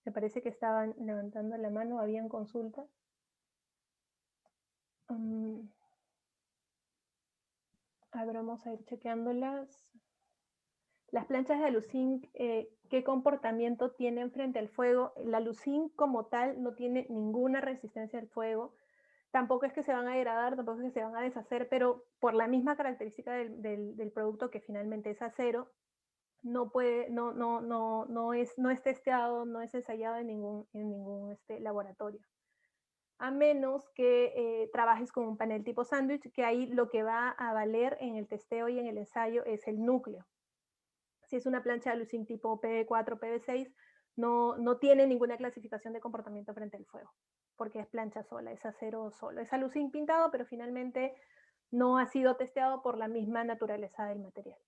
levantando la mano, habían consultas. A ver, vamos a ir chequeándolas. Las planchas de aluzinc, ¿qué comportamiento tienen frente al fuego? El aluzinc como tal no tiene ninguna resistencia al fuego. Tampoco es que se van a degradar, tampoco es que se van a deshacer, pero por la misma característica del producto, que finalmente es acero, no es testeado, no es ensayado en ningún laboratorio. A menos que trabajes con un panel tipo sándwich, que ahí lo que va a valer en el testeo y en el ensayo es el núcleo. Si es una plancha de aluzinc tipo PV4, PV6, no tiene ninguna clasificación de comportamiento frente al fuego, porque es plancha sola, es acero solo. Es aluzinc pintado, pero finalmente no ha sido testeado por la misma naturaleza del material.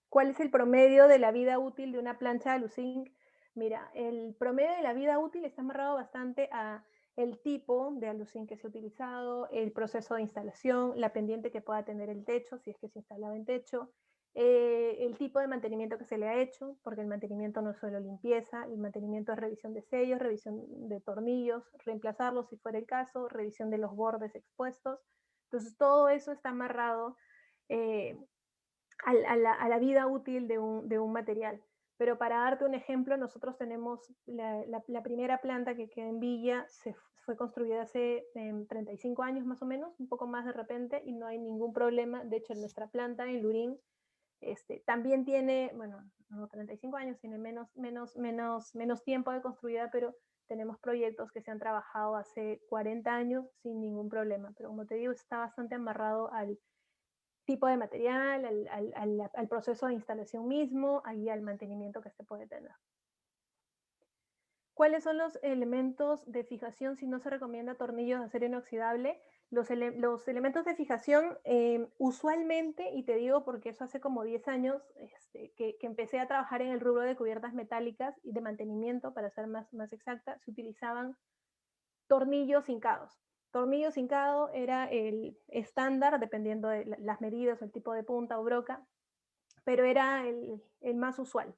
¿Cuál es el promedio de la vida útil de una plancha de aluzinc? Mira, el promedio de la vida útil está amarrado bastante a el tipo de aluzinc que se ha utilizado, el proceso de instalación, la pendiente que pueda tener el techo, si es que se instalaba en techo, el tipo de mantenimiento que se le ha hecho, porque el mantenimiento no es solo limpieza, el mantenimiento es revisión de sellos, revisión de tornillos, reemplazarlos si fuera el caso, revisión de los bordes expuestos. Entonces, todo eso está amarrado a la vida útil de un material. Pero para darte un ejemplo, nosotros tenemos la primera planta que queda en Villa, fue construida hace 35 años más o menos, un poco más de repente, y no hay ningún problema. De hecho, nuestra planta en Lurín también tiene, bueno, no 35 años, tiene menos tiempo de construida, pero tenemos proyectos que se han trabajado hace 40 años sin ningún problema. Pero como te digo, está bastante amarrado al tipo de material, al proceso de instalación mismo y al mantenimiento que se puede tener. ¿Cuáles son los elementos de fijación si no se recomienda tornillos de acero inoxidable? Los elementos de fijación, usualmente, y te digo porque eso hace como 10 años que empecé a trabajar en el rubro de cubiertas metálicas y de mantenimiento, para ser más exacta, se utilizaban tornillos hincados. Tornillo hincado era el estándar, dependiendo de las medidas, el tipo de punta o broca, pero era el más usual.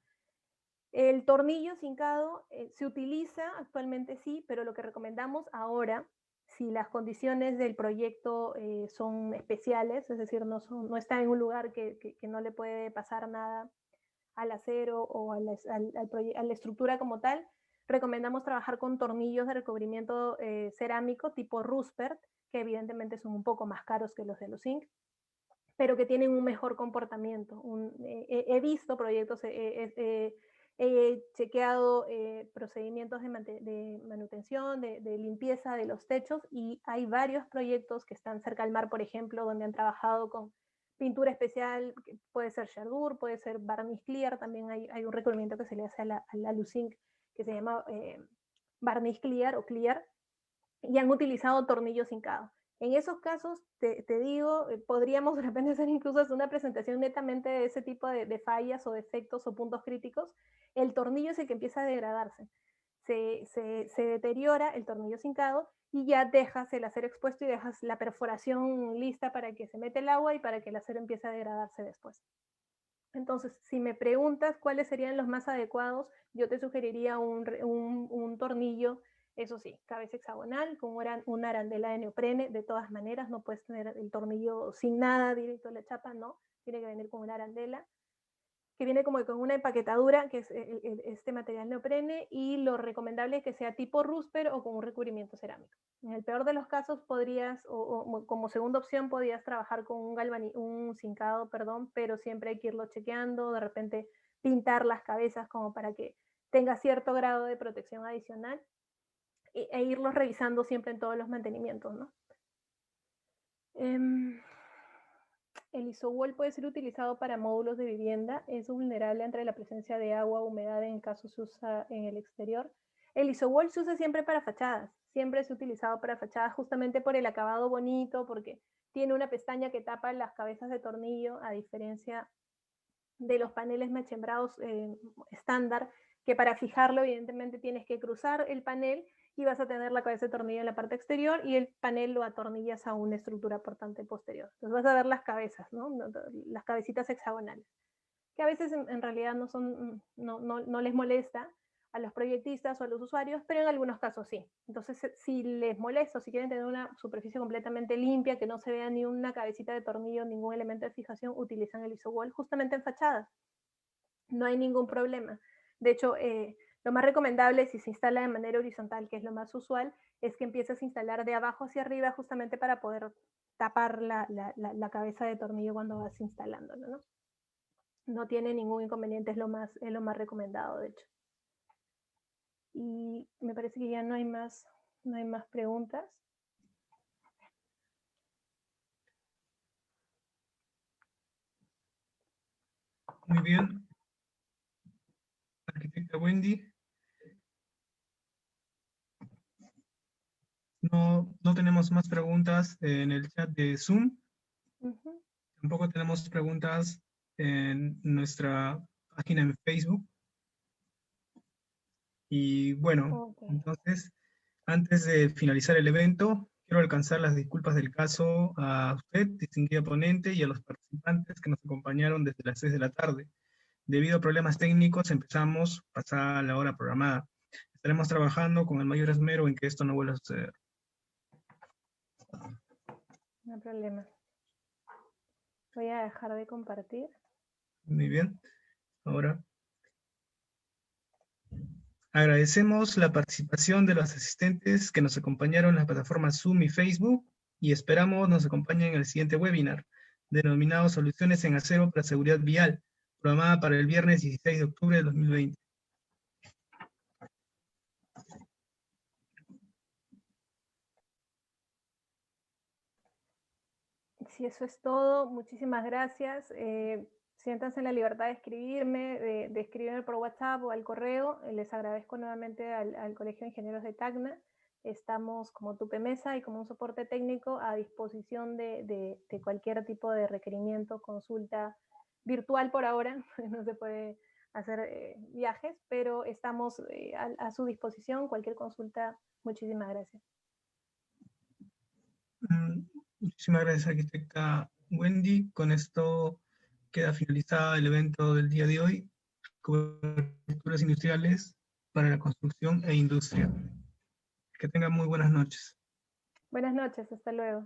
El tornillo hincado se utiliza actualmente, sí, pero lo que recomendamos ahora, si las condiciones del proyecto son especiales, es decir, no está en un lugar que no le puede pasar nada al acero o a la estructura como tal, recomendamos trabajar con tornillos de recubrimiento cerámico tipo Ruspert, que evidentemente son un poco más caros que los de los zinc, pero que tienen un mejor comportamiento. He visto proyectos, he chequeado procedimientos de manutención, de limpieza de los techos, y hay varios proyectos que están cerca al mar, por ejemplo, donde han trabajado con pintura especial, puede ser Sherdur, puede ser Barniz Clear, también hay un recubrimiento que se le hace a la Luzinc que se llama Barniz Clear o Clear, y han utilizado tornillos hincados. En esos casos, te digo, podríamos de repente hacer incluso una presentación netamente de ese tipo de fallas o defectos o puntos críticos. El tornillo es el que empieza a degradarse. Se deteriora el tornillo hincado y ya dejas el acero expuesto y dejas la perforación lista para que se mete el agua y para que el acero empiece a degradarse después. Entonces, si me preguntas cuáles serían los más adecuados, yo te sugeriría un tornillo, eso sí, cabeza hexagonal, con una arandela de neoprene. De todas maneras, no puedes tener el tornillo sin nada, directo a la chapa, no. Tiene que venir con una arandela, que viene como con una empaquetadura, que es este material neoprene, y lo recomendable es que sea tipo Rusper o con un recubrimiento cerámico. En el peor de los casos podrías, o como segunda opción, podrías trabajar con un cincado, pero siempre hay que irlo chequeando, de repente pintar las cabezas como para que tenga cierto grado de protección adicional, e irlos revisando siempre en todos los mantenimientos, ¿no? El isowall puede ser utilizado para módulos de vivienda. Es vulnerable ante la presencia de agua o humedad en caso se usa en el exterior. El isowall se usa siempre para fachadas. Siempre se ha utilizado para fachadas justamente por el acabado bonito, porque tiene una pestaña que tapa las cabezas de tornillo, a diferencia de los paneles machembrados estándar, que para fijarlo evidentemente tienes que cruzar el panel y vas a tener la cabeza de tornillo en la parte exterior y el panel lo atornillas a una estructura portante posterior. Entonces vas a ver las cabezas, ¿no? Las cabecitas hexagonales, que a veces en realidad no les molesta a los proyectistas o a los usuarios, pero en algunos casos sí. Entonces, si les molesta o si quieren tener una superficie completamente limpia, que no se vea ni una cabecita de tornillo, ningún elemento de fijación, utilizan el isowall justamente en fachadas. No hay ningún problema. De hecho, lo más recomendable, si se instala de manera horizontal, que es lo más usual, es que empieces a instalar de abajo hacia arriba, justamente para poder tapar la cabeza de tornillo cuando vas instalándolo, ¿no? No tiene ningún inconveniente, es lo más recomendado, de hecho. Y me parece que ya no hay más preguntas. Muy bien. Arquitecta Wendy. No tenemos más preguntas en el chat de Zoom. Ujú. Tampoco tenemos preguntas en nuestra página en Facebook. Y bueno, Ok. entonces, antes de finalizar el evento, quiero alcanzar las disculpas del caso a usted, distinguida ponente, y a los participantes que nos acompañaron desde las 6 de la tarde. Debido a problemas técnicos, empezamos pasada la hora programada. Estaremos trabajando con el mayor esmero en que esto no vuelva a suceder. No hay problema. Voy a dejar de compartir. Muy bien. Ahora, agradecemos la participación de los asistentes que nos acompañaron en las plataformas Zoom y Facebook y esperamos nos acompañen en el siguiente webinar, denominado Soluciones en Acero para Seguridad Vial, programada para el viernes 16 de octubre de 2020. Si eso es todo, muchísimas gracias. Siéntanse en la libertad de escribirme, de escribirme por WhatsApp o al correo. Les agradezco nuevamente al Colegio de Ingenieros de Tacna. Estamos como Tupemesa y como un soporte técnico a disposición de cualquier tipo de requerimiento, consulta virtual por ahora. No se puede hacer viajes, pero estamos a su disposición. Cualquier consulta, muchísimas gracias. Muchísimas gracias, arquitecta Wendy. Con esto queda finalizado el evento del día de hoy, coberturas industriales para la construcción e industria. Que tengan muy buenas noches. Buenas noches, hasta luego.